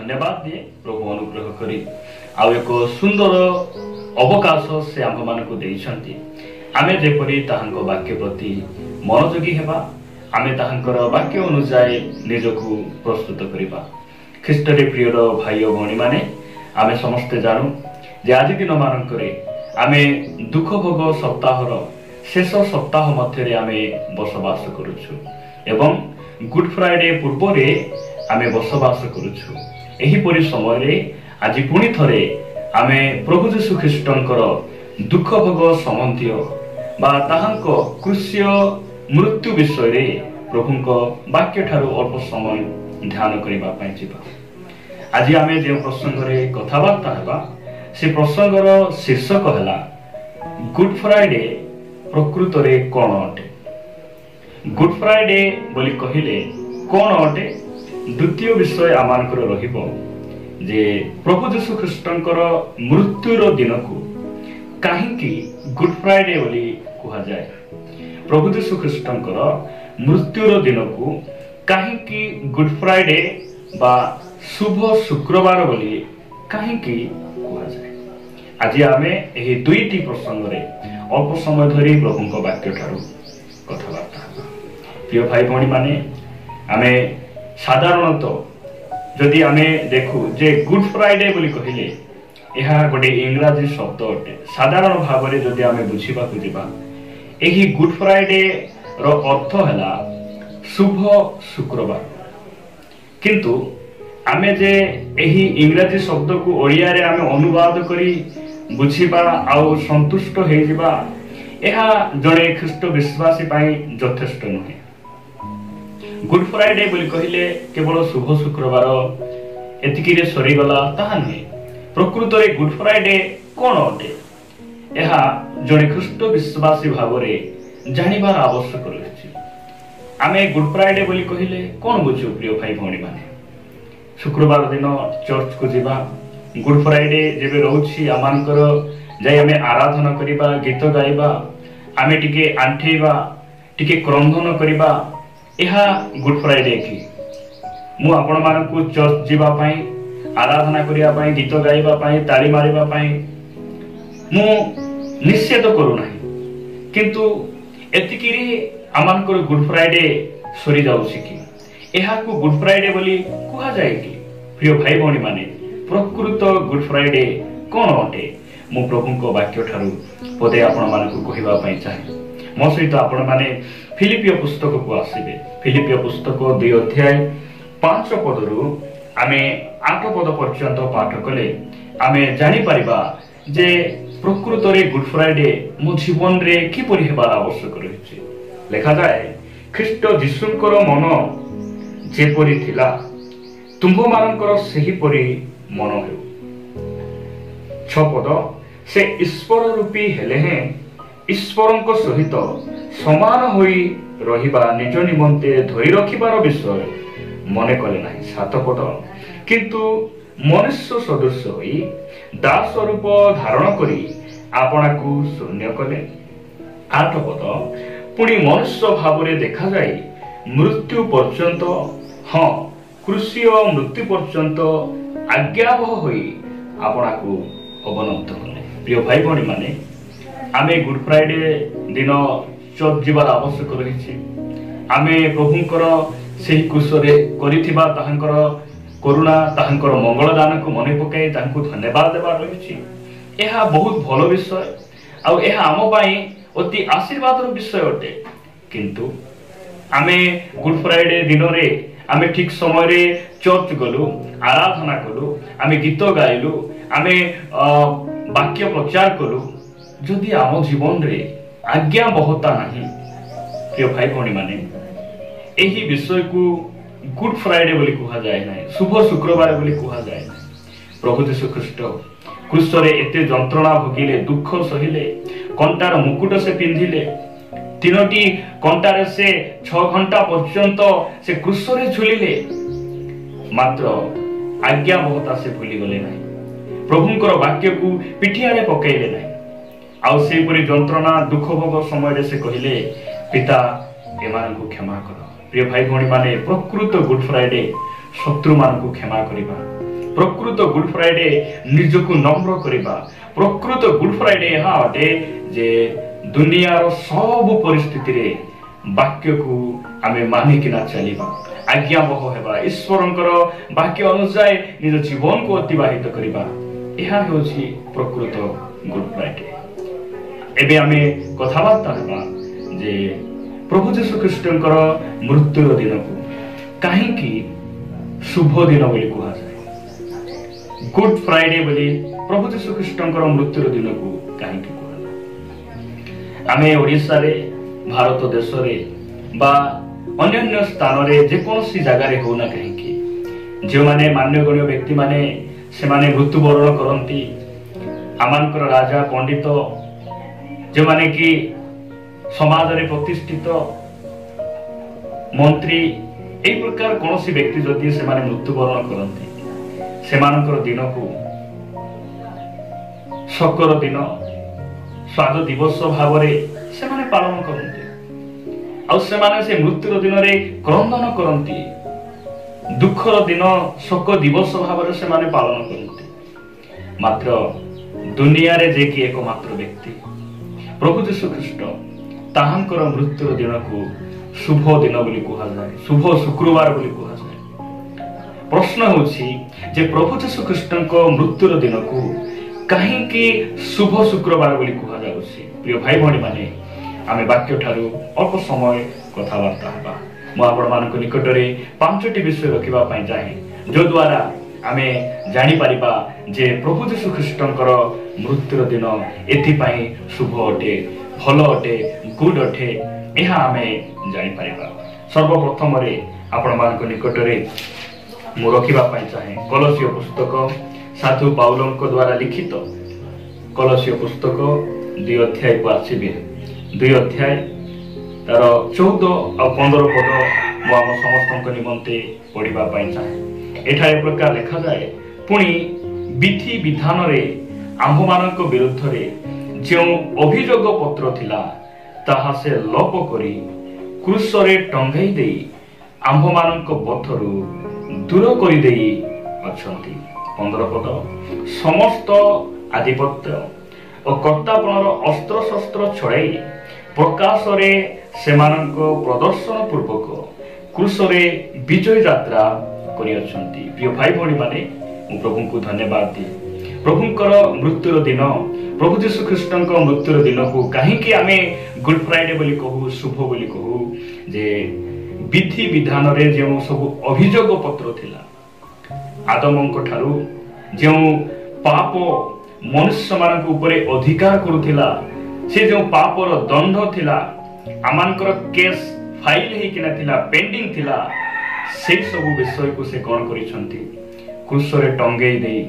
धन्यवाद दिए प्रभु अनुग्रह करी आउ एक सुंदर अवकाश से आम मान आमे जेपरी ताहांको वाक्य प्रति मनोयोगी हेबा आमे ताहांकर वाक्य अनुसार निजकु प्रस्तुत करिबा। ख्रीष्टरे प्रियर भाई और भौणी माने आमे समस्ते जानू जे आज दिन मानकरे आमे दुख भोग सप्ताहर शेष सप्ताह मध्य आमे बसवास करुछु एवं गुड फ्राइडे पूर्व रे आमे बसवास करुछु। एही परि समय रे आज पुणी थरे आमे प्रभु यीशु ख्रीष्टंकर दुख भोग संबंधी बा ताहांको क्रूस्य मृत्यु विषय रे प्रभुंको वाक्य ठारू अल्प समय ध्यान करिबा पई जिबा। आज आमे जे प्रसंग रे कथाबार्ता हेबा से प्रसंगर शीर्षक हला गुड फ्राइडे प्रकृत रे कोन अटे। गुड फ्राइडे बोली कहिले कोन अटे द्वितीय विषय आमानकर रहिबो जे प्रभु यीशु ख्रीष्टंकर मृत्युर दिन को काहींकि गुड फ्राइडे बोली कहा जाए। प्रभु यीशु ख्रीष्टंकर मृत्युर दिन को काहींकि गुड फ्राइडे बा शुभ शुक्रवार बोली काहींकि कहा जाए। आज आमे एही दुईटी प्रसंग रे अल्प समय धरी प्रभुंक वाक्य ठारू कथाबार्ता। प्रिय भाई भौणी माने आमे साधारणतः जदि आमे देखु जे गुड फ्राइडे बोली कहिले यह गोटे इंग्राजी शब्द अटे। साधारण भाव में जदि आमे बुझिबा को जिबा एही गुड फ्राइडे रो अर्थ हला शुभ शुक्रवार। किंतु आमे जे एही इंग्राजी शब्द को ओडिया रे आमे अनुवाद करी बुझिबा आउ संतुष्ट हे जिबा एहा जणे ख्रीष्ट विश्वासी पई यथेष्ट नहे। गुड फ्राइडे बोली कहिले केवल शुभ शुक्रवार एतिकी रे सरी गला ताहा नहे। प्रकृत रे गुड फ्राइडे कोन अटे एहा जणे ख्रीष्ट विश्वासी भाव रे जानिबार आवश्यक रहिछि। आमे गुड फ्राइडे बोली कहिले कोन बुझु प्रिय भाई भौणी माने। शुक्रवार दिन चर्च को जिबा गुड फ्राइडे जेबे रहउछि आमानकर जाय आमे आराधना करिबा गीत गाइबा आमे टिके आंठेबा टिके क्रंदन करिबा एहा गुड फ्राइडे की मु आपण मानकु चर्च जिबा पई आराधना करिया पई गीत गाइबा पई ताली मारिबा पई मु निषेध करू नाही। किंतु एतिकी रे आमानकर गुड फ्राइडे सरी जाउछि कि एहा को गुड फ्राइडे बोली कहा जाय कि प्रिय भाई भौणी माने प्रकृत गुड फ्राइडे कोन अटे मु प्रभुंको वाक्य ठारू पदे आपण मानकु कहिबा पई चाहे। मो सहित आपण माने फिलिपियो पुस्तक को आसीबे। फिलिपियो पुस्तक 2 अध्याय 5 पदरु आमे 8 पद पर्यंत पाठ कले आमे जानि परिबा जे प्रकृत रे गुड फ्राइडे मो जीवन रे किपरि हेबार आवश्यक रहिछि। लेखा जाय ख्रीष्ट यीशुंकर मन जेपरि थिला तुंभ मानकर सेही परि मन हेउ। 6 पद से ईश्वर रूपी हेले हैं ईश्वरଙ୍କ सहित समान होई रहिबा निज निमंते धरि रखिबार विषय मने कले नाही। 7 पद किंतु मनुष्य सदृश होई दास रूप धारण करी आपणाकु शून्य कले। 8 पद पुणी मनुष्य भाव रे देखा जाई मृत्यु पर्यंत हाँ क्रूसीय मृत्यु पर्यंत आज्ञावह होई आपणाकु अवनत कले। प्रिय भाई भौणी माने आमे गुड फ्राइडे दिन चर्च जीवार आवश्यक रहिछि। आमे प्रभुंकर सेही कुशरे करिथिबा ताहांकर करुणा ताहांकर मंगल दान को मने पकाई ताहांकु धन्यवाद देबार रहिछि। एहा बहुत भलो विषय आ एहा आम पई अति आशीर्वादर विषय अटे। किंतु आमे गुड फ्राइडे दिन रे आमे ठीक समय रे चर्च गलु आराधना कलु आमे गीत गाइलु आमे वाक्य प्रचार कलु जदि आम जीवन रे आज्ञा बहता नहीं प्रिय भाई भौणी माने एही विषय को गुड फ्राइडे बोली कहा जाए ना शुभ शुक्रवार बोली कहा जाए ना। प्रभु यीशु ख्रीष्ट क्रूस रे एते जंत्रणा भोगिले दुख सहिले कंटार मुकुट से पिंधिले 3टी कंटार से 6 घंटा पर्यंत से क्रूस रे झुलिले मात्र आज्ञा बहता से भूली गले नहीं। प्रभुंकर वाक्य को पिठियारे पकैले नहीं। आउ से परि जंत्रणा दुख भोग समय रे से कहिले पिता एमान को क्षमा कर। प्रिय भाई भौणी माने प्रकृत गुड फ्राइडे शत्रु मान को क्षमा करिबा प्रकृत गुड फ्राइडे निजको नम्र करिबा प्रकृत गुड फ्राइडे यहाँ अटे जे दुनियार सब परिस्थिति रे वाक्य को आमे मानिकिना चलिबा आज्ञाबह हेबा ईश्वरंकर वाक्य अनुसार निज जीवन को अतिबाहित करिबा ଏହା ହେଉଛି ପ୍ରକୃତ ଗୁଡ୍ ଫ୍ରାଇଡେ। ଏବେ ଆମେ କଥାବାର୍ତ୍ତା ହେବା ଯେ ପ୍ରଭୁ ଯୀଶୁ ଖ୍ରୀଷ୍ଟଙ୍କର ମୃତ୍ୟୁର ଦିନକୁ କାହିଁକି ଶୁଭ ଦିନ ବୋଲି କୁହାଯାଏ। ଗୁଡ୍ ଫ୍ରାଇଡେ ବୋଲି ପ୍ରଭୁ ଯୀଶୁ ଖ୍ରୀଷ୍ଟଙ୍କର ମୃତ୍ୟୁର ଦିନକୁ କାହିଁକି କୁହାଯାଏ। ଆମେ ଓଡ଼ିଶାରେ ଭାରତ ଦେଶରେ ବା ଅନ୍ୟାନ୍ୟ ସ୍ଥାନରେ ଯେକୌଣସି ଜାଗାରେ ହେଉନା କାହିଁକି ଯେଉଁମାନେ ମାନ୍ୟଗଣ୍ୟ ବ୍ୟକ୍ତିମାନେ ସେମାନେ ମୃତ୍ୟୁବରଣ କରନ୍ତି ଆମମାନଙ୍କର ରାଜା ପଣ୍ଡିତ ଯେଉଁମାନେ କି ସମାଜରେ ପ୍ରତିଷ୍ଠିତ ମନ୍ତ୍ରୀ ଏହି ପ୍ରକାର କୌଣସି ବ୍ୟକ୍ତି ଯଦି ସେମାନେ ମୃତ୍ୟୁବରଣ କରନ୍ତି ସେମାନଙ୍କର ଦିନକୁ ଶୋକର ଦିନ ସ୍ୱାଦ ଦିବସ ଭାବରେ ସେମାନେ ପାଳନ କରନ୍ତି ଆଉ ସେମାନେ ସେ ମୃତ୍ୟୁର ଦିନରେ କ୍ରନ୍ଦନ କରନ୍ତି ଦୁଃଖର ଦିନ ଶୋକ ଦିବସ ଭାବରେ ସେମାନେ ପାଳନ କରନ୍ତି। ମାତ୍ର ଦୁନିଆରେ ଯେ କି ଏକମାତ୍ର ବ୍ୟକ୍ତି ପ୍ରଭୁ ଯୀଶୁ ଖ୍ରୀଷ୍ଟ ତାହାଙ୍କର ମୃତ୍ୟୁର ଦିନକୁ ଶୁଭ ଦିନ ବୋଲି କୁହାଯାଏ ଶୁଭ ଶୁକ୍ରବାର ବୋଲି କୁହାଯାଏ। ପ୍ରଶ୍ନ ହେଉଛି ଯେ ପ୍ରଭୁ ଯୀଶୁ ଖ୍ରୀଷ୍ଟଙ୍କ ମୃତ୍ୟୁର ଦିନକୁ କାହିଁକି ଶୁଭ ଶୁକ୍ରବାର ବୋଲି କୁହାଯାଉଛି। ପ୍ରିୟ ଭାଇ ଭଉଣୀମାନେ ଆମେ ବାକ୍ୟ ଠାରୁ ଅଳ୍ପ ସମୟ କଥାବାର୍ତ୍ତା ହେବା। ମୁଁ ଆପଣମାନଙ୍କ ନିକଟରେ 5ଟି ବିଷୟ ରଖିବା ପାଇଁ ଚାହେଁ ଯଦ୍ୱାରା ଆମେ ଜାଣିପାରିବା ଯେ ପ୍ରଭୁ ଯୀଶୁ ଖ୍ରୀଷ୍ଟଙ୍କର ମୃତ୍ୟୁର ଦିନ ଏଥିପାଇଁ ଶୁଭ ଅଟେ ଭଲ ଅଟେ ଗୁଡ୍ ଅଟେ ଏହା ଆମେ ଜାଣିପାରିବା। ସର୍ବପ୍ରଥମରେ ଆପଣମାନଙ୍କ ନିକଟରେ ମୁଁ ରଖିବା ପାଇଁ ଚାହେଁ କଲସୀୟ ପୁସ୍ତକ ସାଧୁ ପାଉଲଙ୍କ ଦ୍ୱାରା ଲିଖିତ କଲସୀୟ ପୁସ୍ତକ 2 ଅଧ୍ୟାୟକୁ ଆସିବେ 2 ଅଧ୍ୟାୟ ତାର 14 ଆଉ 15 ପଦ ମୁଁ ଆମ ସମସ୍ତଙ୍କ ନିମନ୍ତେ ପଢିବା ପାଇଁ ଚାହେଁ। ଏଠାରେ ପ୍ରକାର ଲେଖାଯାଏ ପୁଣି ବିଧି ବିଧାନରେ ଆମ୍ଭମାନଙ୍କ ବିରୁଦ୍ଧରେ ଯେଉଁ ଅଭିଯୋଗ ପତ୍ର ଥିଲା ତାହା ସେ ଲୋପ କରି କ୍ରୁଶରେ ଟଙ୍ଗାଇ ଦେଇ ଆମ୍ଭମାନଙ୍କ ପଥରୁ ଦୂର କରିଦେଇ ଅଛନ୍ତି। 15 ପଦ ସମସ୍ତ ଆଧିପତ୍ୟ ଓ କର୍ତ୍ତାପଣର ଅସ୍ତ୍ରଶସ୍ତ୍ର ଛଡ଼ାଇ ପ୍ରକାଶରେ ସେମାନଙ୍କ ପ୍ରଦର୍ଶନ ପୂର୍ବକ କ୍ରୁଶରେ ବିଜୟ ଯାତ୍ରା କରିଅଛନ୍ତି। ପ୍ରିୟ ଭାଇ ଭଉଣୀମାନେ ମୁଁ ପ୍ରଭୁଙ୍କୁ ଧନ୍ୟବାଦ ଦିଏ। ପ୍ରଭୁଙ୍କର ମୃତ୍ୟୁର ଦିନ ପ୍ରଭୁ ଯୀଶୁ ଖ୍ରୀଷ୍ଟଙ୍କ ମୃତ୍ୟୁର ଦିନକୁ କାହିଁକି ଆମେ ଗୁଡ୍ ଫ୍ରାଇଡେ ବୋଲି କହୁ ଶୁଭ ବୋଲି କହୁ ଯେ ବିଧି ବିଧାନରେ ଯେଉଁ ସବୁ ଅଭିଯୋଗ ପତ୍ର ଥିଲା ଆଦମଙ୍କ ଠାରୁ ଯେଉଁ ପାପ ମନୁଷ୍ୟମାନଙ୍କ ଉପରେ ଅଧିକାର କରୁଥିଲା ସେ ଯେଉଁ ପାପର ଦଣ୍ଡ ଥିଲା ଆମମାନଙ୍କର କେସ୍ ଫାଇଲ ହେଇକିନା ଥିଲା ପେଣ୍ଡିଂ ଥିଲା ସେଇ ସବୁ ବିଷୟକୁ ସେ କ'ଣ କରିଛନ୍ତି କ୍ରୁଶରେ ଟଙ୍ଗେଇ ଦେଇ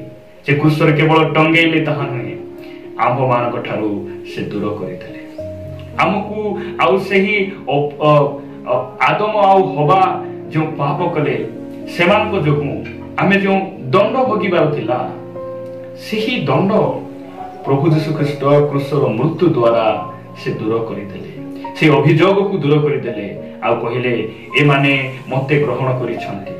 ସେ କ୍ରୁଶରେ କେବଳ ଟଙ୍ଗେଇଲେ ତାହା ନୁହେଁ ଆମ୍ଭମାନଙ୍କ ଠାରୁ ସେ ଦୂର କରିଥିଲେ ଆମକୁ ଆଉ ସେହି ଆଦମ ଆଉ ହବା ଯେଉଁ ପାପ କଲେ ସେମାନଙ୍କ ଯୋଗୁଁ ଆମେ ଯେଉଁ ଦଣ୍ଡ ଭୋଗିବାର ଥିଲା ସେହି ଦଣ୍ଡ ପ୍ରଭୁ ଯୀଶୁ ଖ୍ରୀଷ୍ଟ କ୍ରୁଶର ମୃତ୍ୟୁ ଦ୍ୱାରା ସେ ଦୂର କରିଦେଲେ ସେ ଅଭିଯୋଗକୁ ଦୂର କରିଦେଲେ ଆଉ କହିଲେ ଏମାନେ ମୋତେ ଗ୍ରହଣ କରିଛନ୍ତି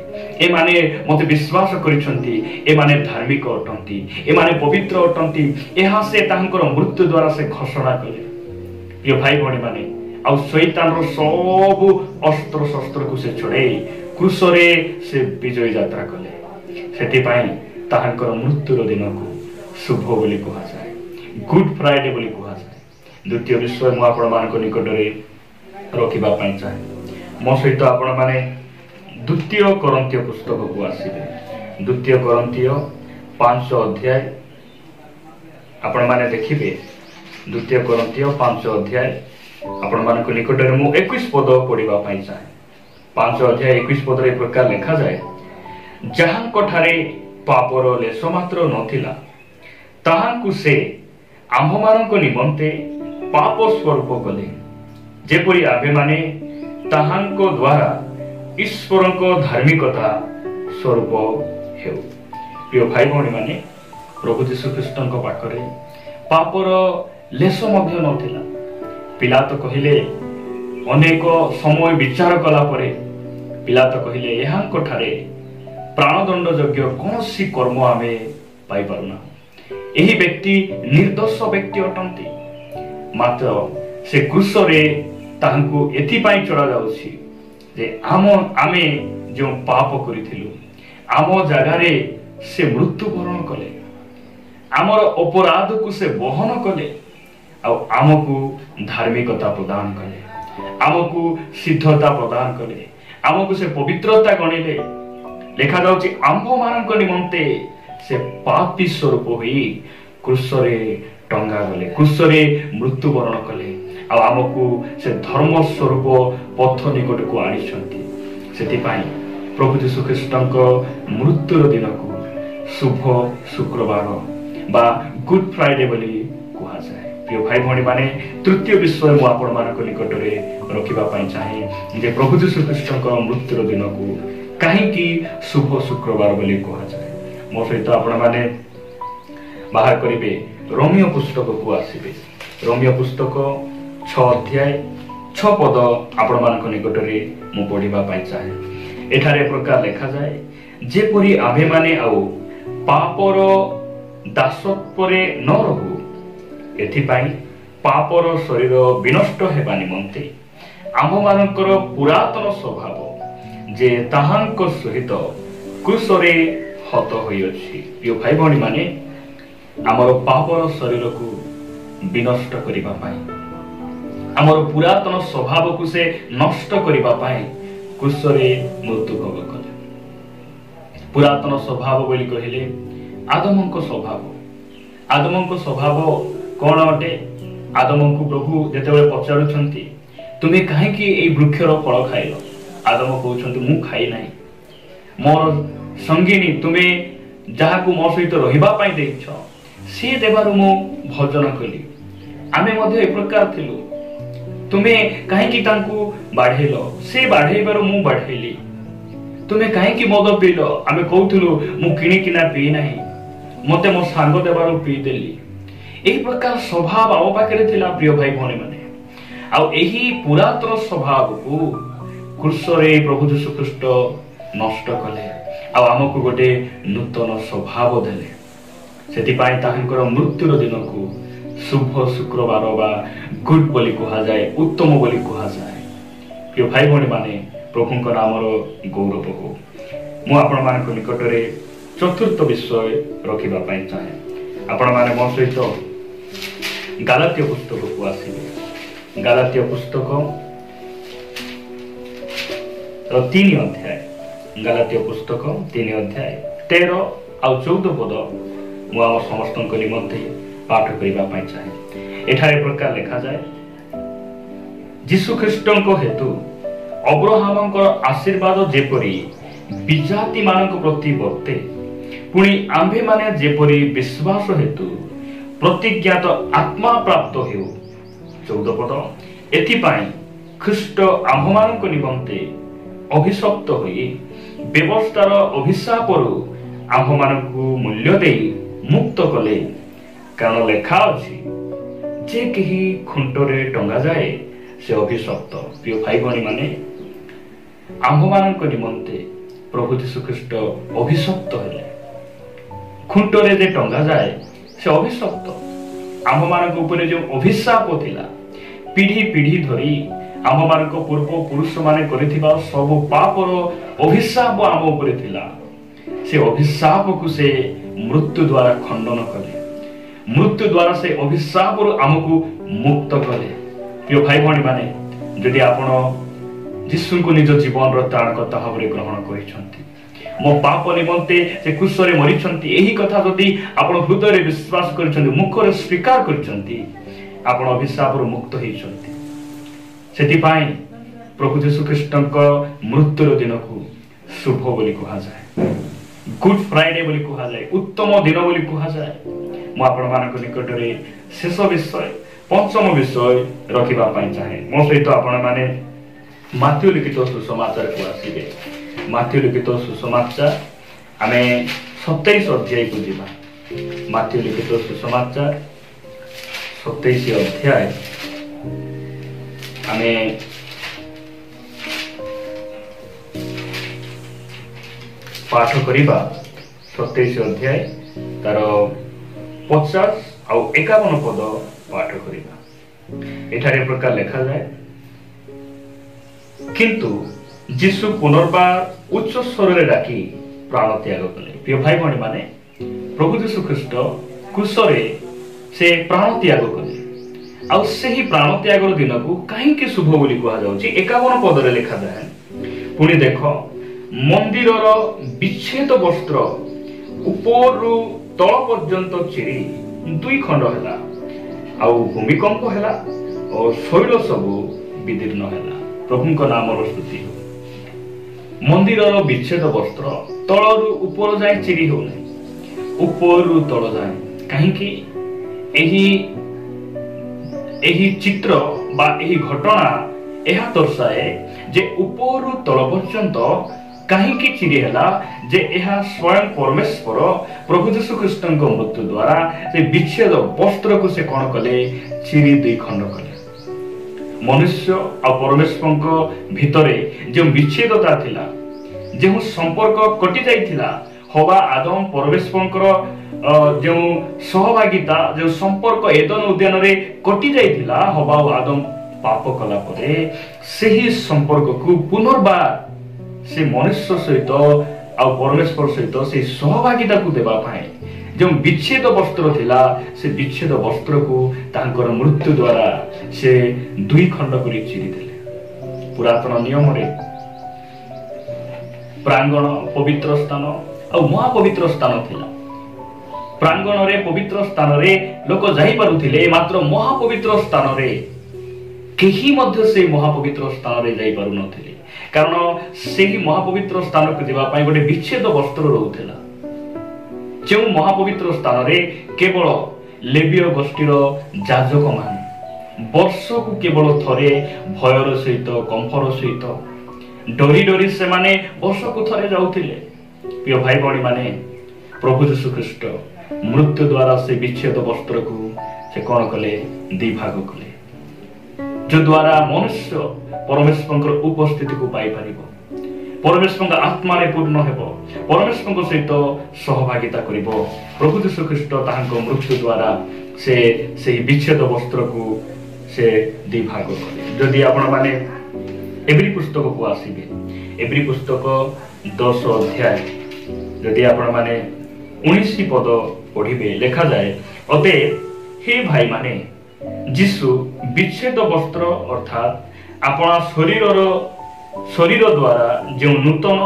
ଏମାନେ ମୋତେ ବିଶ୍ୱାସ କରିଛନ୍ତି ଏମାନେ ଧାର୍ମିକ ଅଟନ୍ତି ଏମାନେ ପବିତ୍ର ଅଟନ୍ତି ଏହା ସେ ତାଙ୍କର ମୃତ୍ୟୁ ଦ୍ୱାରା ସେ ଘୋଷଣା କଲେ। ପ୍ରିୟ ଭାଇ ଭଉଣୀମାନେ ଆଉ ଶୈତାନର ସବୁ ଅସ୍ତ୍ର ଶସ୍ତ୍ରକୁ ସେ ଛଡ଼େଇ କ୍ରୁଶରେ ସେ ବିଜୟ ଯାତ୍ରା କଲେ। ସେଥିପାଇଁ ତାହାଙ୍କର ମୃତ୍ୟୁର ଦିନକୁ ଶୁଭ ବୋଲି କୁହାଯାଏ ଗୁଡ୍ ଫ୍ରାଇଡେ ବୋଲି କୁହାଯାଏ। ଦ୍ୱିତୀୟ ବିଷୟ ମୁଁ ଆପଣମାନଙ୍କ ନିକଟରେ ରଖିବା ପାଇଁ ଚାହେଁ ମୋ ସହିତ ଆପଣମାନେ 2 କରନ୍ଥୀୟ ପୁସ୍ତକକୁ ଆସିବେ 2 କରନ୍ଥୀୟ 5 ଅଧ୍ୟାୟ ଆପଣମାନେ ଦେଖିବେ 2 କରନ୍ଥୀୟ 5 ଅଧ୍ୟାୟ ଆପଣମାନଙ୍କ ନିକଟରେ ମୁଁ 21 ପଦ ପଢିବା ପାଇଁ ଚାହେଁ। 5 ଅଧ୍ୟାୟ 21 ପଦରେ ଏ ପ୍ରକାର ଲେଖାଯାଏ ଯାହାଙ୍କ ଠାରେ ପାପର ଲେଶ ମାତ୍ର ନଥିଲା ତାହାଙ୍କୁ ସେ ଆମ୍ଭମାନଙ୍କ ନିମନ୍ତେ ପାପ ସ୍ୱରୂପ କଲେ ଯେପରି ଆମ୍ଭେମାନେ ତାହାଙ୍କ ଦ୍ୱାରା ଈଶ୍ୱରଙ୍କ ଧାର୍ମିକତା ସ୍ୱରୂପ ହେଉ। ପ୍ରିୟ ଭାଇ ଭଉଣୀମାନେ ପ୍ରଭୁ ଯୀଶୁ ଖ୍ରୀଷ୍ଟଙ୍କ ପାଖରେ ପାପର ଲେଶ ମଧ୍ୟ ନଥିଲା। ପିଲାତ କହିଲେ ଅନେକ ସମୟ ବିଚାର କଲା ପରେ ପିଲାତ କହିଲେ ଏହାଙ୍କ ଠାରେ प्राणदंड योग्य कौन कर्म आम पाई पारुना। यही व्यक्ति निर्दोष व्यक्ति अटंती, मात्र से क्रूस रे ताहांकु एथिपाई चढ़ा जाउछि जे आमे जो पाप करिथिलु आम जगारे से मृत्यु वरण कले, आमर अपराध को से बहन कले, आमको धार्मिकता प्रदान कले, आमको सिद्धता प्रदान कले, आमको से पवित्रता गणिले। लिखा जाउछि आंभ मानक निमंते से पापी स्वरूप होई क्रूस रे टंगा गले, क्रूस रे मृत्यु वरण कले, आमको से धर्म स्वरूप पथ निकट को आनिछंती। सेतिपाई प्रभु यीशु ख्रीष्टଙ୍କ मृत्युर दिन को शुभ शुक्रवार बा गुड फ्राइडे बोली कहा जाए। प्रिय भाई भौणी माने तृतीय विषय मु आपण मानक निकट रे रखिबा पई चाहे जे प्रभु यीशु ख्रीष्टଙ୍କ मृत्युर दिन को काहे की शुभ शुक्रवार बोली कहा जाए। मो सहित आपण माने बाहर करिवे रोमियो पुस्तक को आसीबे। रोमियो पुस्तक 6 अध्याय 6 पद आपण मानक निकट रे मु पढिबा पई चाहे। एठारे प्रकार लिखा जाए जेपरि आमे माने आउ पापर दासत्वरे न रहू, एथिपाई पापर शरीर विनष्ट हेबा निमंते आम मानकर पुरातन स्वभाव जे ताहांक सहित क्रूस रे हत होई अछि। प्रिय भाई भौणी माने आमर पापर शरीर को विनष्ट करिबा पाई, आमर पुरातन स्वभाव को से नष्ट करिबा पाई क्रूस रे मृत्यु भोग कले। पुरातन स्वभाव बोली कहिले आदमंक स्वभाव। आदमंक स्वभाव कौन अटे? आदमंकु प्रभु जेतेबेले पचारुछंती तुमे काहे कि एई वृक्षर फल खाइलो, आदम कहउछंती मु खाइ नाही, मोर संगिनी तुमे जाहाकु मो सहित रहिबा पई देइछ से देबारु मु भोजन कली। आमे मध्ये ए प्रकार थिलु, तुमे काहे कि तांकु बाढेलो से बाढेबारु मु बाढेली, तुमे काहे कि मद पीलो आमे कहउथिलु मु किणी किना पी नाही, मते मो सांग देबारु पी देली। एही प्रकार स्वभाव आम पाखरे थिला। प्रिय भाई भौणी माने आ एही पुरातन स्वभाव को क्रूस रे प्रभु यीशु ख्रीष्ट नष्ट कले, आ आमको गोटे नूतन स्वभाव देले। सेतिपाई ताहांकर मृत्युर दिन को शुभ शुक्रवार बा गुड बोली कहा जाए, उत्तम बोली कहा जाए। प्रिय भाई भौणी माने प्रभुंकर नामर गौरव हो। मु आपण मानक निकट रे चतुर्थ विषय रखिबा पई चाहे। आपण माने मो सहित गालातिय पुस्तक को आसीबे। गालातिय पुस्तक 3 अध्याय, गालातिय पुस्तक 3 अध्याय 13 आ 14 पद मु आम समस्त निमंते पाठ करिबा पई चाहे। एठारे प्रकार लिखा जाए यीशु ख्रीष्टଙ୍କ हेतु अब्राहमଙ୍କର आशीर्वाद जेपरि विजाति मानक प्रति वर्ते, पुणी आम्भे माने जेपरि विश्वास हेतु प्रतिज्ञात आत्मा प्राप्त हेउ। 14 पद एथिपाई ख्रीष्ट आम्भ मानक निमंते अभिशप्त होई व्यवस्थार अभिशापरु आम्भ मानकु मूल्य देई मुक्त कले, कारण लेखा अछि जे केही खुंटरे टंगा जाए से अभिशप्त। प्रिय भाई भौणी माने आम्भ मानक निमंते प्रभु यीशु ख्रीष्ट अभिशप्त हेले। खुंटरे जे टंगा जाए से अभिशप्त। आम्भ मानक ऊपर जो अभिशाप थिला पीढ़ी पीढ़ी धरी आम्भ मानक पूर्व पुरुष माने करिथिबा सब पापर अभिशाप आम ऊपर थिला, से अभिशाप को से मृत्यु द्वारा खंडन कले, मृत्यु द्वारा से अभिशाप आमको मुक्त कले। प्रिय भाई भौणी माने जदि आपण यीशु को निज जीवन रो त्राणकर्ता भाବରେ ग्रहण करिसंती, मो पाप निमंते से क्रूस रे मरिसंती, एही कथा जदि आपण हृदय रे विश्वास करिसंती, मुख रे स्वीकार करिसंती, आपण अभिशाप रो मुक्त हेइसंती। सेति पाई प्रभु यीशु ख्रीष्टଙ୍କ मृत्युर दिन को शुभ बोली कहा जाए, गुड फ्राइडे बोली कहा जाए, उत्तम दिन बोली कहा जाए। मु आपण मानक निकट रे शेष विषय पंचम विषय रखिबा पई चाहे। मो सहित आपण माने माथ्यू लिखित सुसमाचार को आसीबे। माथ्यू लिखित सुसमाचार आमे 27 अध्याय को जिबा। माथ्यू लिखित सुसमाचार 27 अध्याय पाठ करिबा 27 अध्याय तार 50 आउ 51 पद पाठ करिबा। एठारे प्रकार लिखा जाए, किंतु जीशु पुनर्बार उच्च स्वर रे डाकी प्राण त्याग कले। प्रिय भाई भणी माने, प्रभु जीशु ख्रीष्ट क्रूसरे से प्राण त्याग कले। आउ सेही प्राण त्यागर दिन को कहीं शुभ बोली कहा जाउची 51 पद रे लिखा जाए, पुणी देख मंदिर विच्छेद वस्त्र ऊपर तल पर्यंत चिरी 2 खंड हैला, आउ भूमिकंप हैला और शैल सब विदीर्ण हैला। प्रभु को नाम स्तुति हो। मंदिर विच्छेद वस्त्र तलरु ऊपर जाए चिरी हो नहीं, ऊपर तल जाए कहीं एही चित्र बा एही घटना एहा दर्शाए जे ऊपर तल पर्यंत कहीं चिरी हैला, जे एहा स्वयं परमेश्वर प्रभु जीशु ख्रीष्ट मृत्यु द्वारा से विच्छेद वस्त्र को से कौन कले, चिरी 2 खंड कले। मनुष्य आ परमेश्वर भितरे जो विच्छेदता थिला, जो संपर्क कटि जाइथिला, हवा आदम परमेश्वर जो सहभागिता जो संपर्क एदन उद्यान रे कटि जाइथिला, हवा और आदम पाप कला परे सेही संपर्क को पुनर्बार से मनुष्य सहित आ परमेश्वर सहित से सहभागिता को देबा पाए जो विच्छेद वस्त्र थिला, से विच्छेद वस्त्र को तांकर मृत्यु द्वारा से 2 खंड करी चिरी देले। पुरातन नियम रे प्रांगण पवित्र स्थान और महापवित्र स्थान थिला। प्रांगण रे पवित्र स्थान रे लोक जाई पारुथिले, मात्र महापवित्र स्थान रे केही मध्य से महापवित्र स्थान रे जाई पारु नथिले, कारण सेही महापवित्र स्थान को जेबा पई गोटे विच्छेद वस्त्र रहउथिला। जो महापवित्र स्थान रे केवल लेवीय गोष्ठीर जाजक माने वर्ष को केवल थरे भयर सहित कंफर सहित डरी डरी से माने वर्ष को थरे जाउथिले। प्रिय भाई भणी माने, प्रभु जीशु ख्रीष्ट मृत्यु द्वारा से विच्छेद वस्त्र को से कौन कले, 2 भाग कले, जो द्वारा मनुष्य परमेश्वर उपस्थिति को पाई परिबो, परमेश्वर आत्मा रे पूर्ण हेबो, परमेश्वर सहित सहभागिता करिबो। प्रभु जीशु ख्रीष्ट ताहांको मृत्यु द्वारा से विच्छेद वस्त्र को से 2 भाग कले। जदि आपण माने एब्री पुस्तक को आसीबे, एब्री पुस्तक 10 अध्याय जदि आपण माने 19 पद पढ़िबे, लिखा जाए, अतएव हे भाई माने जीशु विच्छेद वस्त्र अर्थात अपना शरीर द्वारा जो नूतन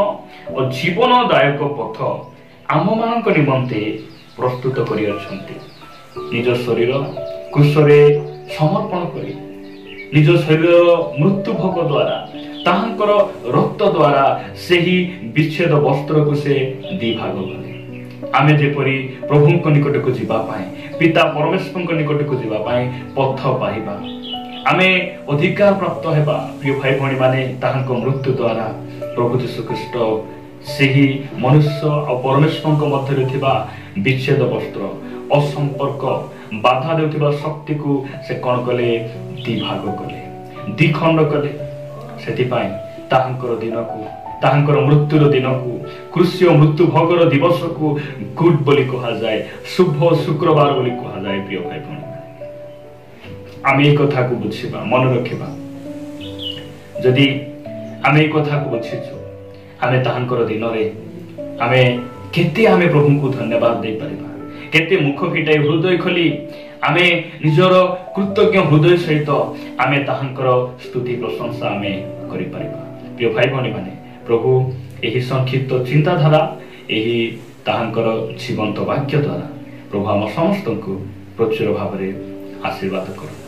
और जीवनदायक पथ आम मान निमंते प्रस्तुत करि अछंती। निज शरीर क्रूसरे समर्पण करी, निज शरीर मृत्यु भोग द्वारा ताहांकर रक्त द्वारा सेही विच्छेद वस्त्र को से 2 भाग कले। आमे जेपरी प्रभु निकट को जीवा पाए, पिता परमेश्वर निकट को जीवा पाए पथ पाइबा, आमे अधिकार प्राप्त हेबा। प्रिय भाई भणी माने, ताहांको मृत्यु द्वारा प्रभु जीशु ख्रीष्ट सेही मनुष्य और परमेश्वर मध्य थिबा विच्छेद वस्त्र असंपर्क बाधा देउथिबा शक्ति को से कौन कले, 2 भाग कले, 2 खंड कले। सेति पाए ताहांकर दिन को, ताहांकर मृत्युर दिन को, क्रूसीय मृत्यु भोगर दिवस को गुड बोली कहा जाए, शुभ शुक्रवार बोली कहा जाए। प्रिय भाई भणी, आमे एक कथा को बुझिबा, मन रखिबा। जदि आमे एक कथा को बुझिछु, आमे ताहांकर दिन रे आमे केते आमे प्रभु को धन्यवाद दे परिबा, केते मुख फिटाई हृदय खोली आमे निजर कृतज्ञ हृदय सहित आमे ताहांकर स्तुति प्रशंसा आमे करि परिबा। प्रिय भाई भणी माने, प्रभु एही संक्षिप्त चिंताधारा, एही ताहांकर जीवंत वाक्य द्वारा प्रभु आम समस्त को प्रचुर भाव आशीर्वाद कर।